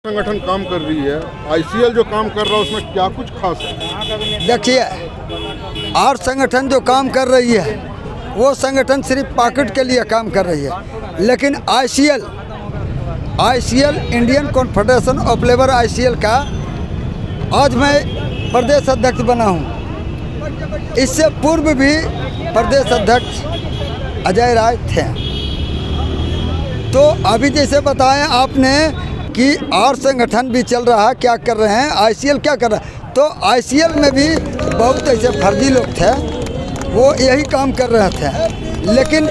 संगठन काम कर रही है, आईसीएल जो काम कर रहा है उसमें क्या कुछ खास है? देखिए, और संगठन जो काम कर रही है वो संगठन सिर्फ पॉकेट के लिए काम कर रही है, लेकिन ICL Indian Confederation of Labour ICL का आज मैं प्रदेश अध्यक्ष बना हूँ। इससे पूर्व भी प्रदेश अध्यक्ष अजय राय थे। तो अभी जैसे बताएं आपने कि और संगठन भी चल रहा है, क्या कर रहे हैं, आईसीएल क्या कर रहा है, तो आईसीएल में भी बहुत ऐसे फर्जी लोग थे, वो यही काम कर रहे थे। लेकिन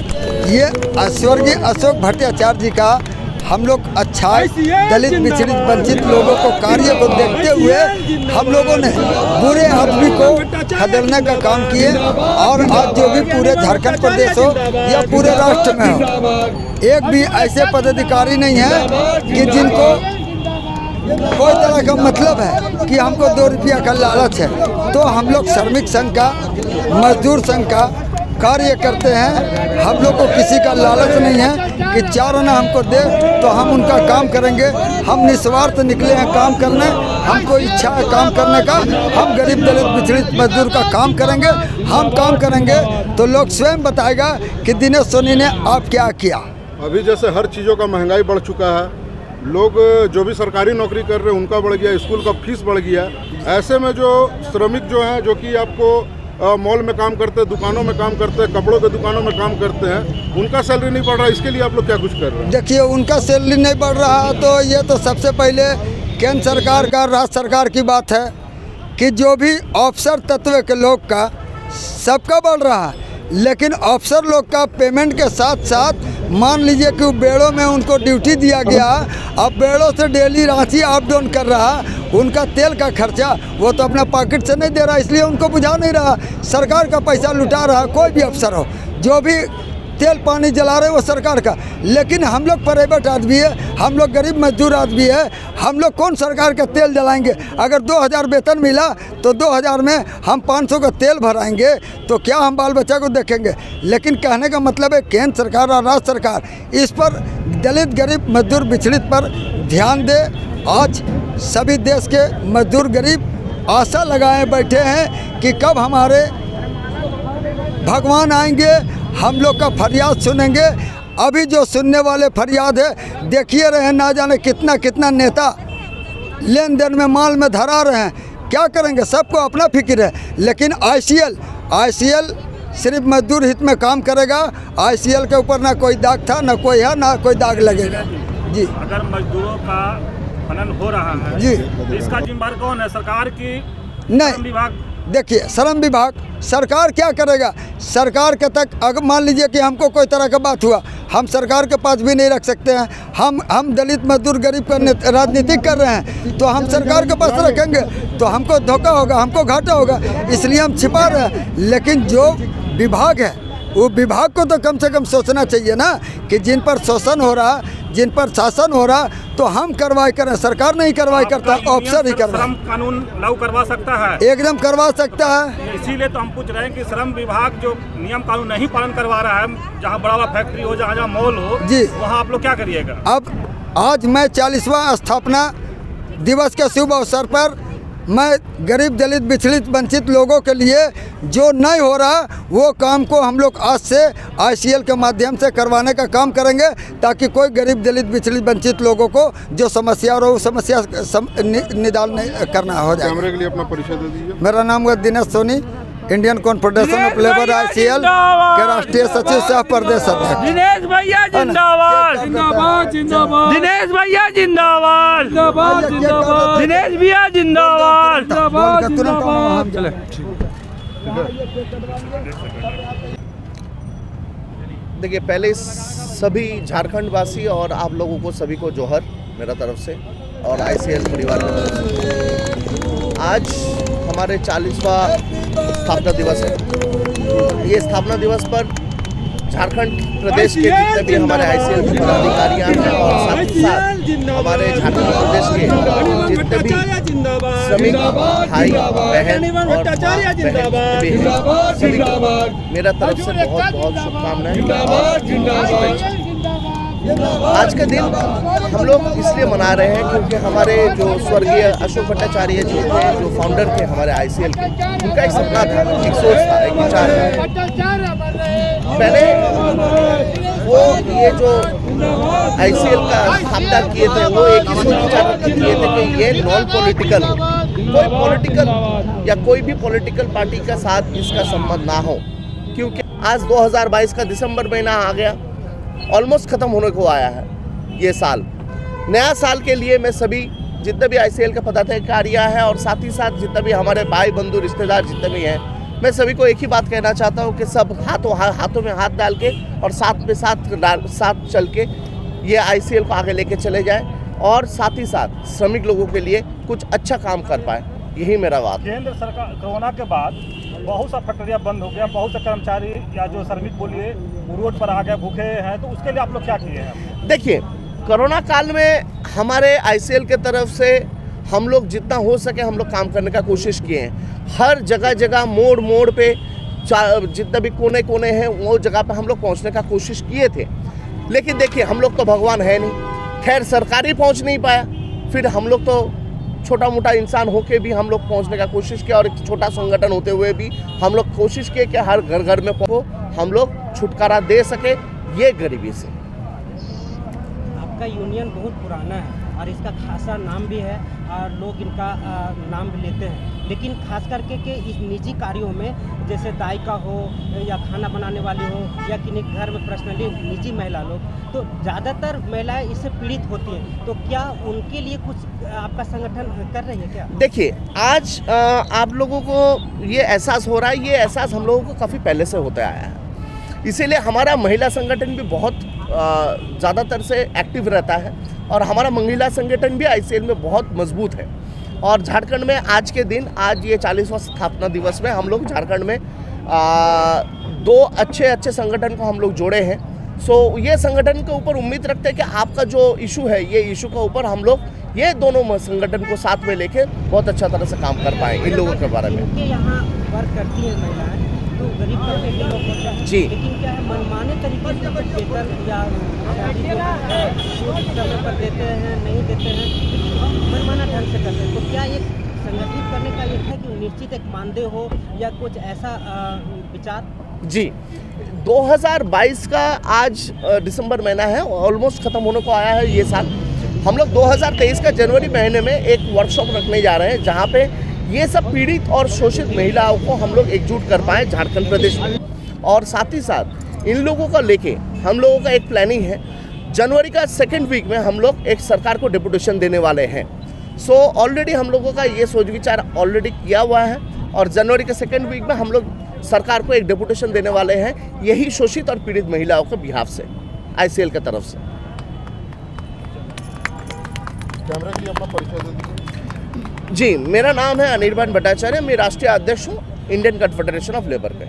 ये स्वर्गीय अशोक भट्टाचार्य जी का हम लोग अच्छाई, दलित, पिछड़ित, वंचित लोगों को कार्य को देखते हुए हम लोगों ने बुरे आदमी को खदेड़ने का काम किए। और आज जो भी पूरे झारखंड प्रदेश हो या पूरे राष्ट्र में हो, एक भी ऐसे पदाधिकारी नहीं है कि जिनको कोई तरह का मतलब है कि हमको 2 रुपया का लालच है। तो हम लोग श्रमिक संघ का, मजदूर संघ का कार्य करते हैं। हम लोग को किसी का लालच नहीं है कि 4 आना हमको दे तो हम उनका काम करेंगे। हम निस्वार्थ निकले हैं काम करने, हमको इच्छा है काम करने का। हम गरीब, दलित, पिछड़ित, मजदूर का काम करेंगे। हम काम करेंगे तो लोग स्वयं बताएगा कि दिनेश सोनी ने आप क्या किया। अभी जैसे हर चीज़ों का महंगाई बढ़ चुका है, लोग जो भी सरकारी नौकरी कर रहे हैं उनका बढ़ गया, स्कूल का फीस बढ़ गया। ऐसे में जो श्रमिक जो हैं, जो कि आपको मॉल में काम करते हैं, दुकानों में काम करते हैं, कपड़ों के दुकानों में काम करते हैं, उनका सैलरी नहीं बढ़ रहा। इसके लिए आप लोग क्या कुछ कर रहे हैं? देखिए, उनका सैलरी नहीं बढ़ रहा तो ये तो सबसे पहले केंद्र सरकार का, राज्य सरकार की बात है कि जो भी अफसर तत्व के लोग का सबका बढ़ रहा है। लेकिन अफसर लोग का पेमेंट के साथ साथ मान लीजिए कि बेड़ों में उनको ड्यूटी दिया गया, अब बेड़ों से डेली रांची अप डाउन कर रहा, उनका तेल का खर्चा वो तो अपना पॉकेट से नहीं दे रहा, इसलिए उनको बुझा नहीं रहा। सरकार का पैसा लुटा रहा कोई भी अफसर हो, जो भी तेल पानी जला रहे वो सरकार का। लेकिन हम लोग प्राइवेट आदमी है, हम लोग गरीब मजदूर आदमी है, हम लोग कौन सरकार का तेल जलाएंगे? अगर 2000 वेतन मिला तो 2000 में हम 500 का तेल भराएंगे तो क्या हम बाल बच्चा को देखेंगे? लेकिन कहने का मतलब है केंद्र सरकार और राज्य सरकार इस पर दलित, गरीब, मजदूर, पिछड़ित पर ध्यान दे। आज सभी देश के मजदूर गरीब आशा लगाए बैठे हैं कि कब हमारे भगवान आएंगे, हम लोग का फरियाद सुनेंगे। अभी जो सुनने वाले फरियाद है देखिए रहे, ना जाने कितना कितना नेता लेन देन में माल में धरा रहे हैं। क्या करेंगे? सबको अपना फिक्र है। लेकिन आईसीएल सिर्फ मजदूर हित में काम करेगा। आईसीएल के ऊपर ना कोई दाग था, ना कोई है, ना कोई दाग लगेगा। जी, अगर मजदूरों का खनन हो रहा है जी तो इसका जिम्मेदार कौन है? सरकार की? नहीं, विभाग? देखिए, श्रम विभाग, सरकार क्या करेगा? सरकार के तक अगर मान लीजिए कि हमको कोई तरह का बात हुआ, हम सरकार के पास भी नहीं रख सकते हैं। हम दलित, मजदूर, गरीब का राजनीति कर रहे हैं तो हम सरकार के पास रखेंगे तो हमको धोखा होगा, हमको घाटा होगा, इसलिए हम छिपा रहे हैं। लेकिन जो विभाग है वो विभाग को तो कम से कम सोचना चाहिए ना कि जिन पर शोषण हो रहा, जिन पर शासन हो रहा तो हम कार्रवाई करें। सरकार नहीं कार्रवाई करता, अफसर ही करवा। श्रम कानून लागू करवा सकता है? एकदम करवा सकता है। इसीलिए तो हम पूछ रहे हैं कि श्रम विभाग जो नियम कानून नहीं पालन करवा रहा है, जहाँ बड़ा बड़ा फैक्ट्री हो, जहाँ मॉल हो जी, वहाँ आप लोग क्या करिएगा? अब आज मैं 40वां स्थापना दिवस के शुभ अवसर पर मैं गरीब, दलित, विचलित, वंचित लोगों के लिए जो नहीं हो रहा वो काम को हम लोग आज से आईसीएल के माध्यम से करवाने का काम करेंगे, ताकि कोई गरीब, दलित, विचलित, वंचित लोगों को जो समस्या हो समस्या निदान करना हो जाए। कैमरे के लिए अपना परिचय दे दीजिए। मेरा नाम है Dinesh Soni, Indian Confederation of Labour ICL के राष्ट्रीय सचिव सह प्रदेश अध्यक्ष। दिनेश भैया जिंदाबाद, जिंदाबाद, जिंदाबाद। दिनेश भैया जिंदाबाद, जिंदाबाद, जिंदाबाद। दिनेश भैया जिंदाबाद, जिंदाबाद, जिंदाबाद। चले। देखिए, पहले सभी झारखंड वासी और आप लोगों को सभी को जोहर मेरा तरफ से और आईसीएल परिवार की तरफ से। आज हमारे 40वां स्थापना दिवस है। ये स्थापना दिवस पर झारखंड प्रदेश के जितने भी हमारे आईसीएल के पदाधिकारी हैं और साथ ही साथ हमारे झारखंड प्रदेश के जितने भी श्रमिक भाई बहन और सभी को मेरा तरफ से बहुत बहुत शुभकामनाएं। आज का दिन हम लोग इसलिए मना रहे हैं क्योंकि हमारे जो स्वर्गीय अशोक भट्टाचार्य जी थे, जो फाउंडर थे हमारे आईसीएल के, उनका एक सपना था, एक सोच था, एक विचार था। पहले वो ये जो आईसीएल का स्थापना किए थे वो एक ही सोच विचार किए थे कि ये नॉन पॉलिटिकल हो, कोई पॉलिटिकल या कोई भी पॉलिटिकल पार्टी का साथ इसका संबंध ना हो। क्योंकि आज 2022 का दिसंबर महीना आ गया, ऑलमोस्ट ख़त्म होने को आया है ये साल। नया साल के लिए मैं सभी जितने भी आईसीएल के पदाधिकारियाँ हैं और साथ ही साथ जितने भी हमारे भाई बंधु रिश्तेदार जितने भी हैं, मैं सभी को एक ही बात कहना चाहता हूँ कि सब हाथों में हाथ डाल के और साथ चल के ये आईसीएल को आगे लेके चले जाए और साथ ही साथ श्रमिक लोगों के लिए कुछ अच्छा काम कर पाए, यही मेरा बात। केंद्र सरकार कोरोना के बाद बहुत सा फैक्ट्रियाँ बंद हो गया, बहुत से कर्मचारी या जो श्रमिक बोलिए रोड पर आ गए, भूखे हैं, तो उसके लिए आप लोग क्या किए हैं? देखिए, कोरोना काल में हमारे आईसीएल के तरफ से हम लोग जितना हो सके हम लोग काम करने का कोशिश किए हैं। हर जगह मोड़ पे जितना भी कोने हैं वो जगह पे हम लोग पहुंचने का कोशिश किए थे। लेकिन देखिए, हम लोग तो भगवान है नहीं, खैर सरकारी पहुंच नहीं पाया, फिर हम लोग तो छोटा मोटा इंसान होके भी हम लोग पहुंचने का कोशिश किया और एक छोटा संगठन होते हुए भी हम लोग कोशिश किए कि हर घर में हम लोग छुटकारा दे सके ये गरीबी से। आपका यूनियन बहुत पुराना है और इसका खासा नाम भी है और लोग इनका नाम भी लेते हैं, लेकिन खास करके कि इस निजी कार्यों में जैसे दायिका हो या खाना बनाने वाली हो या किन्हीं घर में पर्सनली निजी महिला लोग, तो ज़्यादातर महिलाएं इससे पीड़ित होती हैं। तो क्या उनके लिए कुछ आपका संगठन कर रही है क्या? देखिए, आज आप लोगों को ये एहसास हो रहा है, ये एहसास हम लोगों को काफ़ी पहले से होता आया है, इसीलिए हमारा महिला संगठन भी बहुत ज़्यादातर से एक्टिव रहता है और हमारा महिला संगठन भी आईसीएल में बहुत मजबूत है। और झारखंड में आज के दिन, आज ये 40वां स्थापना दिवस में हम लोग झारखंड में 2 अच्छे संगठन को हम लोग जोड़े हैं। सो ये संगठन के ऊपर उम्मीद रखते हैं कि आपका जो इशू है, ये इशू के ऊपर हम लोग ये दोनों संगठन को साथ में लेके बहुत अच्छा तरह से काम कर पाएंगे इन लोगों के बारे में। यहाँ वर्क करती हैं महिलाएं, तो गरीब तबके के लोग होते हैं, जी, लेकिन क्या है मनमाने तरीके से वेतन या समय पर देते हैं, नहीं देते हैं, मनमाना ढंग से करते हैं। तो क्या एक संगठित करने का ये है कि निश्चित एक मानदेय हो या कुछ ऐसा विचार? जी, 2022 का आज दिसंबर महीना है, ऑलमोस्ट ख़त्म होने को आया है ये साल। हम लोग 2023 का जनवरी महीने में एक वर्कशॉप रखने जा रहे हैं जहाँ पे ये सब पीड़ित और शोषित महिलाओं को हम लोग एकजुट कर पाएँ झारखंड प्रदेश में। और साथ ही साथ इन लोगों का लेके हम लोगों का एक प्लानिंग है, जनवरी का 2nd वीक में हम लोग एक सरकार को डेपुटेशन देने वाले हैं। सो ऑलरेडी हम लोगों का ये सोच विचार ऑलरेडी किया हुआ है और जनवरी के 2nd वीक में हम लोग सरकार को एक डेपुटेशन देने वाले हैं, यही शोषित और पीड़ित महिलाओं के बिहाफ से आईसीएल की तरफ से। कैमरा के लिए अपना परिचय दे दीजिए। जी, मेरा नाम है अनिर्बान भट्टाचार्य, मैं राष्ट्रीय अध्यक्ष हूँ इंडियन कन्फेडरेशन ऑफ लेबर पे।